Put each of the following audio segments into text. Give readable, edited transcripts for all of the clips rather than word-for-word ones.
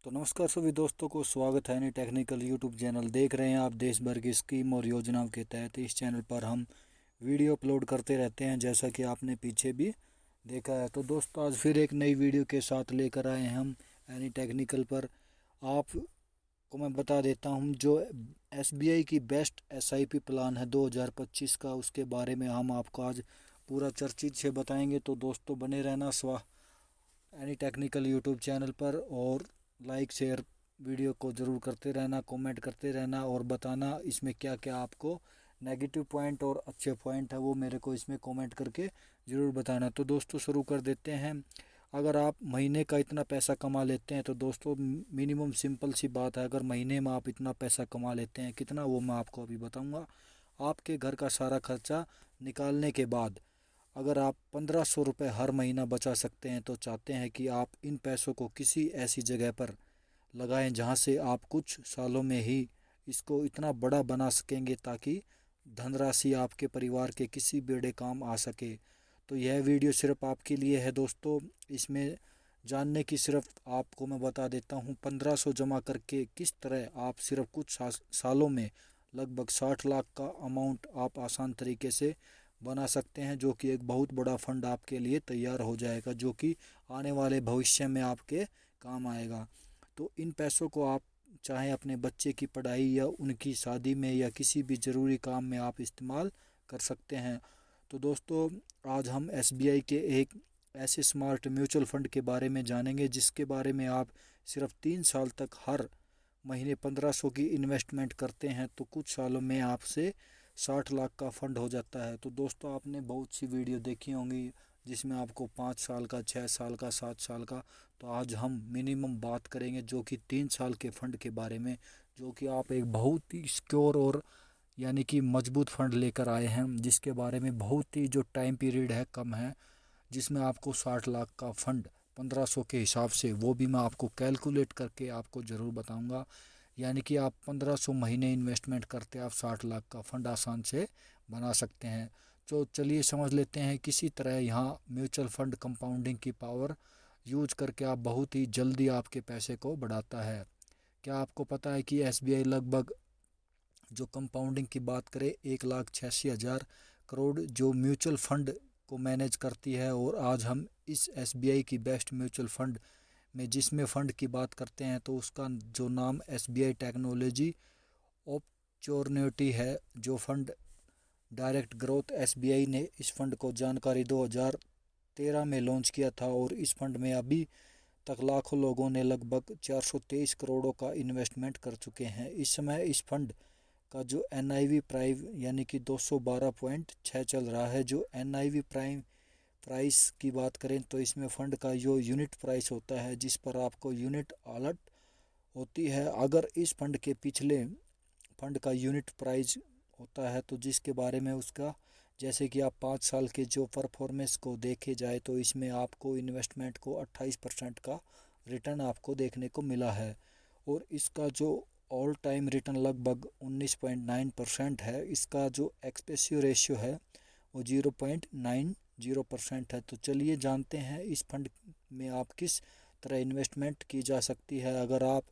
तो नमस्कार सभी दोस्तों को स्वागत है एनी टेक्निकल यूट्यूब चैनल। देख रहे हैं आप देश भर की स्कीम और योजनाओं के तहत इस चैनल पर हम वीडियो अपलोड करते रहते हैं, जैसा कि आपने पीछे भी देखा है। तो दोस्तों आज फिर एक नई वीडियो के साथ लेकर आए हैं हम एनी टेक्निकल पर। आपको मैं बता देता हूं जो एसबीआई की बेस्ट एसआईपी प्लान है 2025 का, उसके बारे में हम आपको आज पूरा चर्चित से बताएंगे। तो दोस्तों बने रहना एनी टेक्निकल यूट्यूब चैनल पर, और लाइक शेयर वीडियो को ज़रूर करते रहना, कमेंट करते रहना और बताना इसमें क्या क्या आपको नेगेटिव पॉइंट और अच्छे पॉइंट है वो मेरे को इसमें कमेंट करके ज़रूर बताना। तो दोस्तों शुरू कर देते हैं। अगर आप महीने का इतना पैसा कमा लेते हैं तो दोस्तों मिनिमम सिंपल सी बात है, अगर महीने में आप इतना पैसा कमा लेते हैं, कितना वो मैं आपको अभी बताऊंगा। आपके घर का सारा खर्चा निकालने के बाद अगर आप 1500 रुपये हर महीना बचा सकते हैं तो चाहते हैं कि आप इन पैसों को किसी ऐसी जगह पर लगाएं जहां से आप कुछ सालों में ही इसको इतना बड़ा बना सकेंगे ताकि धनराशि आपके परिवार के किसी बड़े काम आ सके। तो यह वीडियो सिर्फ आपके लिए है दोस्तों। इसमें जानने की सिर्फ आपको मैं बता देता हूँ 1500 जमा करके किस तरह आप सिर्फ कुछ सालों में लगभग 60 लाख का अमाउंट आप आसान तरीके से बना सकते हैं, जो कि एक बहुत बड़ा फंड आपके लिए तैयार हो जाएगा, जो कि आने वाले भविष्य में आपके काम आएगा। तो इन पैसों को आप चाहे अपने बच्चे की पढ़ाई या उनकी शादी में या किसी भी ज़रूरी काम में आप इस्तेमाल कर सकते हैं। तो दोस्तों आज हम एसबीआई के एक ऐसे स्मार्ट म्यूचुअल फंड के बारे में जानेंगे जिसके बारे में आप सिर्फ 3 साल तक हर महीने 1500 की इन्वेस्टमेंट करते हैं तो कुछ सालों में आपसे 60 लाख का फंड हो जाता है। तो दोस्तों आपने बहुत सी वीडियो देखी होंगी जिसमें आपको 5 साल का, 6 साल का, 7 साल का। तो आज हम मिनिमम बात करेंगे जो कि 3 साल के फंड के बारे में, जो कि आप एक बहुत ही सिक्योर और यानी कि मजबूत फंड लेकर आए हैं, जिसके बारे में बहुत ही जो टाइम पीरियड है कम है, जिसमें आपको 60 लाख का फंड 1500 के हिसाब से, वो भी मैं आपको कैलकुलेट करके आपको ज़रूर बताऊंगा। यानी कि आप 1500 महीने इन्वेस्टमेंट करते आप 60 लाख का फंड आसान से बना सकते हैं। तो चलिए समझ लेते हैं किसी तरह यहाँ म्यूचुअल फंड कंपाउंडिंग की पावर यूज करके आप बहुत ही जल्दी आपके पैसे को बढ़ाता है। क्या आपको पता है कि एसबीआई लगभग जो कंपाउंडिंग की बात करें 1,86,000 करोड़ जो म्यूचुअल फंड को मैनेज करती है। और आज हम इस एसबीआई की बेस्ट म्यूचुअल फंड में जिसमें फ़ंड की बात करते हैं तो उसका जो नाम एसबीआई टेक्नोलॉजी अपॉर्चुनिटी है। जो फंड डायरेक्ट ग्रोथ एसबीआई ने इस फंड को जानकारी 2013 में लॉन्च किया था, और इस फंड में अभी तक लाखों लोगों ने लगभग 423 करोड़ों का इन्वेस्टमेंट कर चुके हैं। इस समय इस फंड का जो एनआईवी प्राइस यानी कि 212.6 चल रहा है। जो एनआईवी प्राइस की बात करें तो इसमें फ़ंड का जो यूनिट प्राइस होता है जिस पर आपको यूनिट अलर्ट होती है, अगर इस फंड के पिछले फंड का यूनिट प्राइस होता है तो जिसके बारे में उसका, जैसे कि आप 5 साल के जो परफॉर्मेंस को देखे जाए तो इसमें आपको इन्वेस्टमेंट को 28% का रिटर्न आपको देखने को मिला है। और इसका जो ऑल टाइम रिटर्न लगभग 19.9% है। इसका जो एक्सपेंसिव रेशियो है वो 0.90% है। तो चलिए जानते हैं इस फंड में आप किस तरह इन्वेस्टमेंट की जा सकती है। अगर आप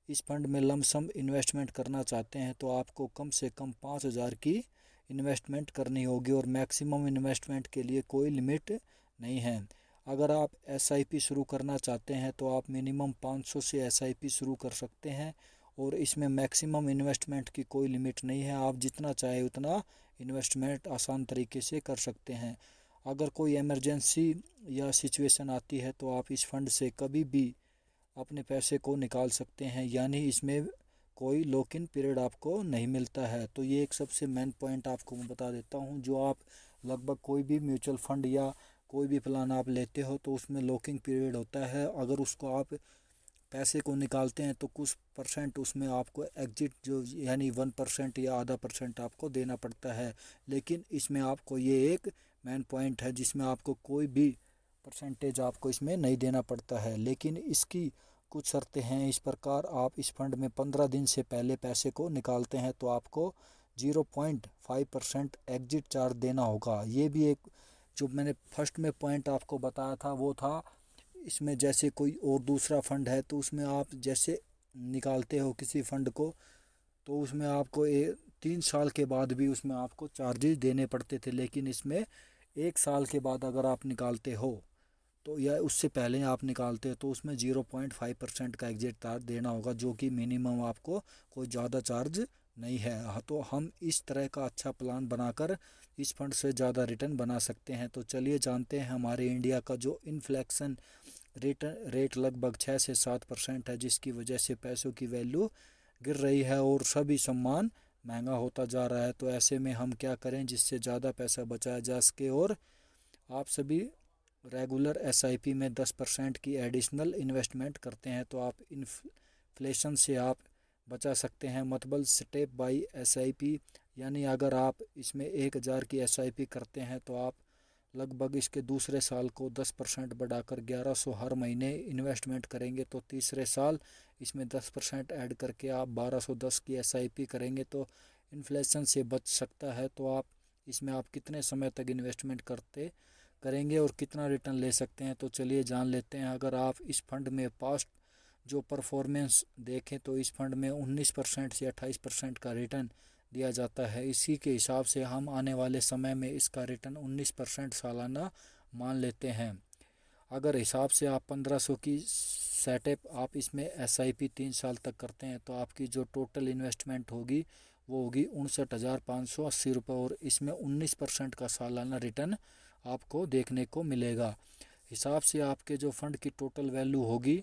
इस फंड में लमसम इन्वेस्टमेंट करना चाहते हैं तो आपको कम से कम 5,000 की इन्वेस्टमेंट करनी होगी, और मैक्सिमम इन्वेस्टमेंट के लिए कोई लिमिट नहीं है। अगर आप एसआईपी शुरू करना चाहते हैं तो आप मिनिमम 500 से एसआईपी शुरू कर सकते हैं, और इसमें मैक्सिमम इन्वेस्टमेंट की कोई लिमिट नहीं है। आप जितना चाहे उतना इन्वेस्टमेंट आसान तरीके से कर सकते हैं। अगर कोई इमरजेंसी या सिचुएशन आती है तो आप इस फंड से कभी भी अपने पैसे को निकाल सकते हैं, यानी इसमें कोई लॉक इन पीरियड आपको नहीं मिलता है। तो ये एक सबसे मेन पॉइंट आपको मैं बता देता हूँ। जो आप लगभग कोई भी म्यूचुअल फंड या कोई भी प्लान आप लेते हो तो उसमें लॉकिंग पीरियड होता है। अगर उसको आप पैसे को निकालते हैं तो कुछ परसेंट उसमें आपको एग्जिट जो यानी 1% या आधा परसेंट आपको देना पड़ता है। लेकिन इसमें आपको ये एक मेन पॉइंट है जिसमें आपको कोई भी परसेंटेज आपको इसमें नहीं देना पड़ता है। लेकिन इसकी कुछ शर्तें हैं इस प्रकार, आप इस फंड में 15 दिन से पहले पैसे को निकालते हैं तो आपको 0.5% एग्जिट चार्ज देना होगा। ये भी एक जो मैंने फर्स्ट में पॉइंट आपको बताया था वो था इसमें जैसे कोई और दूसरा फ़ंड है तो उसमें आप जैसे निकालते हो किसी फ़ंड को, तो उसमें आपको 3 साल के बाद भी उसमें आपको चार्जेस देने पड़ते थे, लेकिन इसमें 1 साल के बाद अगर आप निकालते हो तो या उससे पहले आप निकालते हो तो उसमें 0.5% का एग्जिट चार्ज देना होगा, जो कि मिनिमम आपको कोई ज़्यादा चार्ज नहीं है। हाँ, तो हम इस तरह का अच्छा प्लान बनाकर इस फंड से ज़्यादा रिटर्न बना सकते हैं। तो चलिए जानते हैं हमारे इंडिया का जो इन्फ्लेक्शन रेट लगभग 6 से 7% है, जिसकी वजह से पैसों की वैल्यू गिर रही है और सभी सामान महंगा होता जा रहा है। तो ऐसे में हम क्या करें जिससे ज़्यादा पैसा बचाया जा सके। और आप सभी रेगुलर एसआईपी में 10% की एडिशनल इन्वेस्टमेंट करते हैं तो आप इन्फ्लेशन से आप बचा सकते हैं। मतलब स्टेप बाय एसआईपी, यानी अगर आप इसमें 1000 की एसआईपी करते हैं तो आप लगभग इसके दूसरे साल को 10% बढ़ाकर 1100 हर महीने इन्वेस्टमेंट करेंगे, तो तीसरे साल इसमें 10% ऐड करके आप 1210 की एसआईपी करेंगे तो इन्फ्लेशन से बच सकता है। तो आप इसमें आप कितने समय तक इन्वेस्टमेंट करेंगे और कितना रिटर्न ले सकते हैं, तो चलिए जान लेते हैं। अगर आप इस फंड में पास्ट जो परफॉर्मेंस देखें तो इस फंड में 19% से 28% का रिटर्न दिया जाता है। इसी के हिसाब से हम आने वाले समय में इसका रिटर्न 19% सालाना मान लेते हैं। अगर हिसाब से आप 1500 की सेटअप आप इसमें एसआईपी 3 साल तक करते हैं तो आपकी जो टोटल इन्वेस्टमेंट होगी वो होगी 59,580 रुपये, और इसमें 19% का सालाना रिटर्न आपको देखने को मिलेगा। हिसाब से आपके जो फंड की टोटल वैल्यू होगी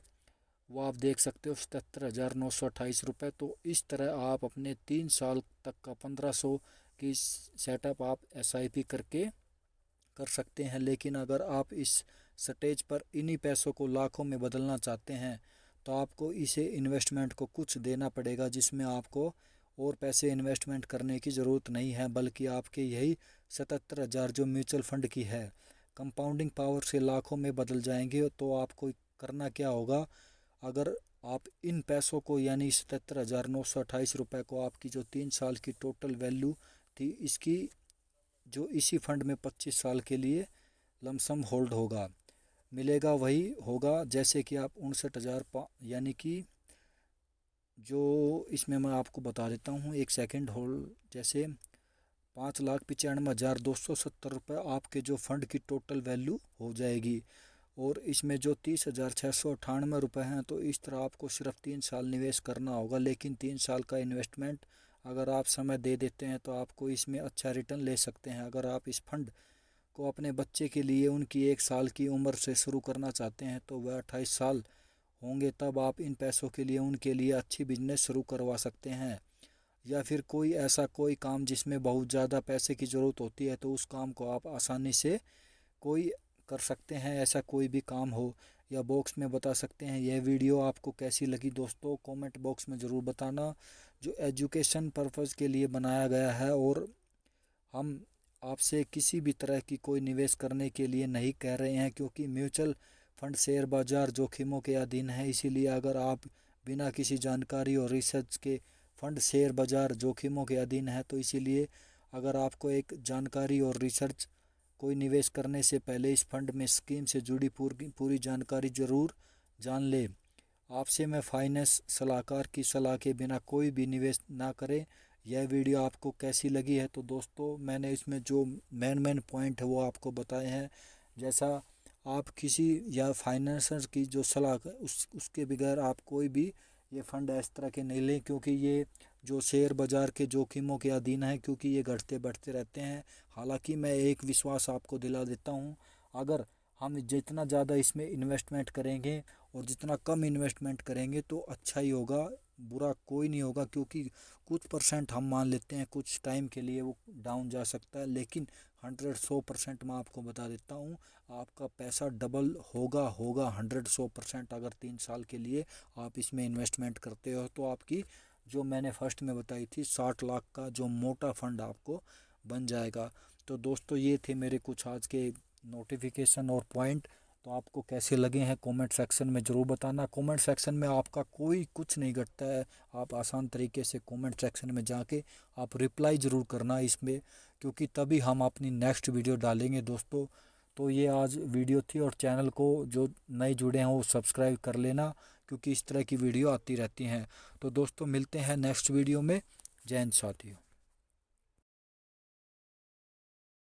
वो आप देख सकते हो 77,928 रुपये। तो इस तरह आप अपने 3 साल तक का 1500 की सेटअप आप एसआईपी करके कर सकते हैं। लेकिन अगर आप इस स्टेज पर इन्हीं पैसों को लाखों में बदलना चाहते हैं तो आपको इसे इन्वेस्टमेंट को कुछ देना पड़ेगा, जिसमें आपको और पैसे इन्वेस्टमेंट करने की ज़रूरत नहीं है, बल्कि आपके यही 77,000 जो म्यूचुअल फंड की है कंपाउंडिंग पावर से लाखों में बदल जाएंगे। तो आपको करना क्या होगा, अगर आप इन पैसों को यानी 77,928 रुपये को आपकी जो 3 साल की टोटल वैल्यू थी इसकी जो इसी फंड में 25 साल के लिए लमसम होल्ड होगा मिलेगा, वही होगा जैसे कि आप 59,000 यानी कि जो इसमें मैं आपको बता देता हूँ, एक सेकंड होल्ड, जैसे 5,95,270 रुपये आपके जो फंड की टोटल वैल्यू हो जाएगी। और इसमें जो 30,698 रुपये हैं, तो इस तरह आपको सिर्फ 3 साल निवेश करना होगा। लेकिन 3 साल का इन्वेस्टमेंट अगर आप समय दे देते हैं तो आपको इसमें अच्छा रिटर्न ले सकते हैं। अगर आप इस फंड को अपने बच्चे के लिए उनकी 1 साल की उम्र से शुरू करना चाहते हैं तो वह 28 साल होंगे तब आप इन पैसों के लिए उनके लिए अच्छी बिजनेस शुरू करवा सकते हैं। या फिर कोई ऐसा कोई काम जिसमें बहुत ज़्यादा पैसे की ज़रूरत होती है तो उस काम को आप आसानी से कोई कर सकते हैं, ऐसा कोई भी काम हो या बॉक्स में बता सकते हैं। यह वीडियो आपको कैसी लगी दोस्तों कमेंट बॉक्स में ज़रूर बताना। जो एजुकेशन पर्पज़ के लिए बनाया गया है और हम आपसे किसी भी तरह की कोई निवेश करने के लिए नहीं कह रहे हैं, क्योंकि म्यूचुअल फंड शेयर बाजार जोखिमों के अधीन है। इसीलिए अगर आप बिना किसी जानकारी और रिसर्च के फंड शेयर बाजार जोखिमों के अधीन है, तो इसीलिए अगर आपको एक जानकारी और रिसर्च कोई निवेश करने से पहले इस फंड में स्कीम से जुड़ी पूरी जानकारी ज़रूर जान ले। आपसे मैं फाइनेंस सलाहकार की सलाह के बिना कोई भी निवेश ना करें। यह वीडियो आपको कैसी लगी है, तो दोस्तों मैंने इसमें जो मेन पॉइंट है वो आपको बताए हैं। जैसा आप किसी या फाइनेंसर की जो सलाह उसके बगैर आप कोई भी ये फंड इस तरह के नहीं लें, क्योंकि ये जो शेयर बाज़ार के जोखिमों के अधीन है, क्योंकि ये घटते बढ़ते रहते हैं। हालांकि मैं एक विश्वास आपको दिला देता हूँ, अगर हम जितना ज़्यादा इसमें इन्वेस्टमेंट करेंगे और जितना कम इन्वेस्टमेंट करेंगे तो अच्छा ही होगा, बुरा कोई नहीं होगा। क्योंकि कुछ परसेंट हम मान लेते हैं कुछ टाइम के लिए वो डाउन जा सकता है, लेकिन 100% मैं आपको बता देता हूँ आपका पैसा डबल होगा 100% अगर 3 साल के लिए आप इसमें इन्वेस्टमेंट करते हो तो आपकी जो मैंने फर्स्ट में बताई थी 60 लाख का जो मोटा फंड आपको बन जाएगा। तो दोस्तों ये थे मेरे कुछ आज के नोटिफिकेशन और पॉइंट। तो आपको कैसे लगे हैं कमेंट सेक्शन में ज़रूर बताना। कमेंट सेक्शन में आपका कोई कुछ नहीं घटता है, आप आसान तरीके से कमेंट सेक्शन में जाके आप रिप्लाई ज़रूर करना इसमें, क्योंकि तभी हम अपनी नेक्स्ट वीडियो डालेंगे दोस्तों। तो ये आज वीडियो थी, और चैनल को जो नए जुड़े हैं वो सब्सक्राइब कर लेना, क्योंकि इस तरह की वीडियो आती रहती हैं। तो दोस्तों मिलते हैं नेक्स्ट वीडियो में। जय हिंद साथियों।